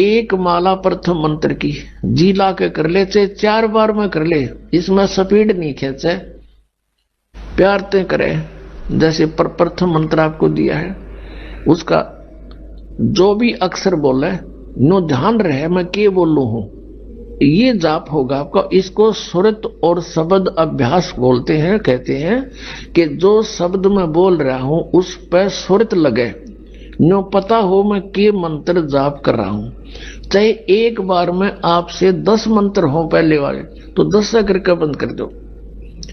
एक माला प्रथम मंत्र की जी ला के कर ले, चाहे 4 बार में कर ले, इसमें स्पीड नहीं खींचे, प्यार ते करे। जैसे प्रथम मंत्र आपको दिया है, उसका जो भी अक्षर बोले नो ध्यान रहे मैं के बोलू हूं, ये जाप होगा आपका। इसको सुरत और शब्द अभ्यास बोलते हैं। कहते हैं कि जो शब्द मैं बोल रहा हूं उस पर सुरत लगे, नो पता हो मैं के मंत्र जाप कर रहा हूं। चाहे एक बार में आपसे 10 मंत्र हो पहले वाले, तो 10 से करके बंद कर दो।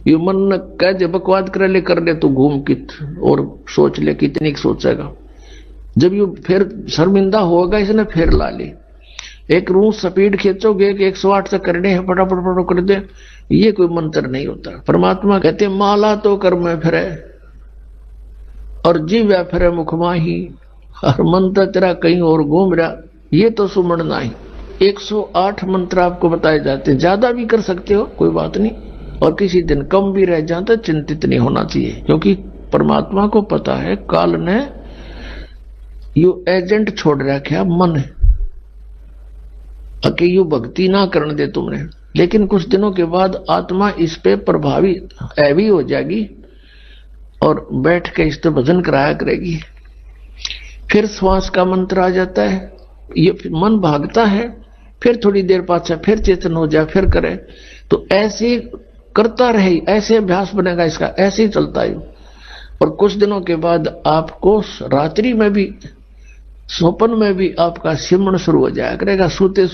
ये मन न कह दे बकवाद कर ले तो घूम कित और सोच ले कितनी सोचेगा। जब ये फिर शर्मिंदा होगा इसने फिर ला ले। एक रूह स्पीड खींचोगे कि 108 से करने हैं, फटाफट कर दे, ये कोई मंत्र नहीं होता। परमात्मा कहते माला तो कर में फिरे और जीव फिरे मुख माही, हर मंत्र तेरा कहीं और घूम रहा, ये तो सुमन नहीं। 108 मंत्र आपको बताए जाते हैं, ज्यादा भी कर सकते हो कोई बात नहीं, और किसी दिन कम भी रह जाता, चिंतित नहीं होना चाहिए, क्योंकि परमात्मा को पता है काल ने यू एजेंट छोड़ रखा मन कि यू भक्ति ना करने दे तुमने। लेकिन कुछ दिनों के बाद आत्मा इस पे प्रभावित हैवी हो जाएगी और बैठ के इस पे भजन कराया करेगी। फिर श्वास का मंत्र आ जाता है, ये मन भागता है, फिर थोड़ी देर पाछा फिर चेतन हो जाए, फिर करे। तो ऐसे करता रहे, ऐसे अभ्यास बनेगा इसका, ऐसे ही चलता है। और कुछ दिनों के बाद आपको रात्रि में भी, स्वप्न में भी आपका सिमरण शुरू हो जाया करेगा, सोते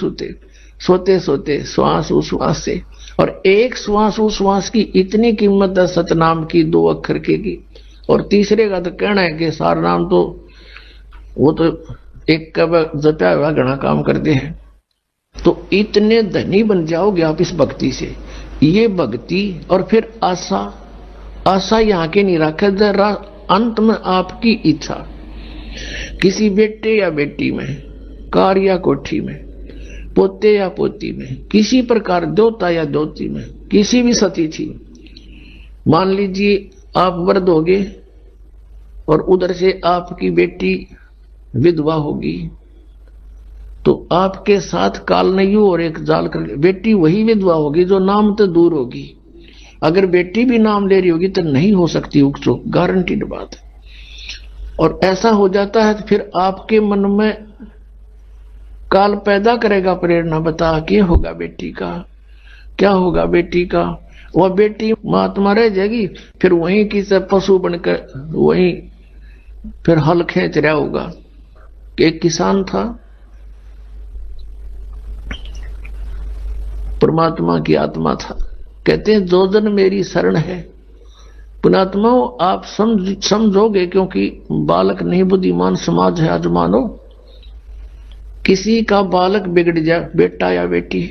सोते श्वास उश्वास से। और एक श्वास उश्वास की इतनी कीमत है सतनाम की, 2 अक्षर की। और तीसरे का तो कहना है कि सार नाम तो वो तो एक का जपया हुआ घना काम करते हैं। तो इतने धनी बन जाओगे आप इस भक्ति से। ये भक्ति और फिर आशा यहाँ के नहीं रखे, जरा अंत में आपकी इच्छा, किसी बेटे या बेटी में, कार या कोठी में, पोते या पोती में, किसी प्रकार देवता या देवती में, किसी भी सतिथि। मान लीजिए आप वृद्ध होगे और उधर से आपकी बेटी विधवा होगी, तो आपके साथ काल नहीं हो और एक जाल कर, बेटी वही विधवा होगी जो नाम तो दूर होगी। अगर बेटी भी नाम ले रही होगी तो नहीं हो सकती उकचो, गारंटीड बात है। और ऐसा हो जाता है तो फिर आपके मन में काल पैदा करेगा प्रेरणा, बता क्या होगा बेटी का, क्या होगा बेटी का। वह बेटी महात्मा रह जाएगी, फिर वहीं की से पशु बनकर वहीं फिर हल खींच रहा होगा। एक किसान था, परमात्मा की आत्मा था। कहते हैं जो जन मेरी शरण है, पुणात्मा आप समझोगे, क्योंकि बालक नहीं बुद्धिमान समाज है आज मानो। किसी का बालक बिगड़ जाए, बेटा या बेटी,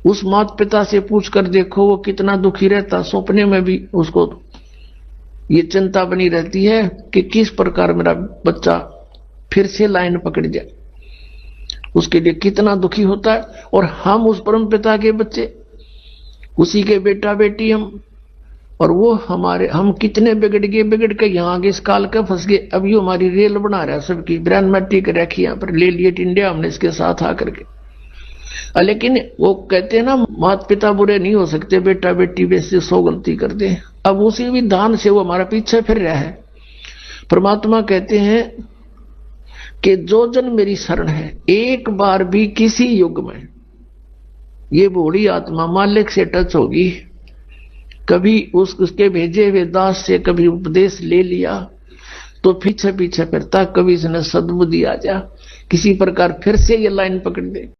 उस माता पिता से पूछ कर देखो वो कितना दुखी रहता। सपने में भी उसको ये चिंता बनी रहती है कि किस प्रकार मेरा बच्चा फिर से लाइन पकड़ जाए, उसके लिए कितना दुखी होता है। और हम उस परम पिता के बच्चे, उसी के बेटा बेटी हम, और वो हम कितने बिगड़ के यहाँ आगे इस काल का फंस गए। अब ये हमारी रेल बना रहा है सबकी, ब्रांड मैट्री कर रखी यहाँ पर, ले लिए इंडिया हमने इसके साथ आकर के। लेकिन वो कहते हैं ना माता पिता बुरे नहीं हो सकते, बेटा बेटी वैसे 100 गलती करते हैं। अब उसी विधान से वो हमारा पीछे फिर रहा है। परमात्मा कहते हैं कि जो जन मेरी शरण है, एक बार भी किसी युग में ये बूढ़ी आत्मा मालिक से टच होगी, कभी उसके भेजे हुए दास से कभी उपदेश ले लिया, तो पीछे फिरता, कभी इसने सद्बुद्धि आ जा, किसी प्रकार फिर से ये लाइन पकड़ दे।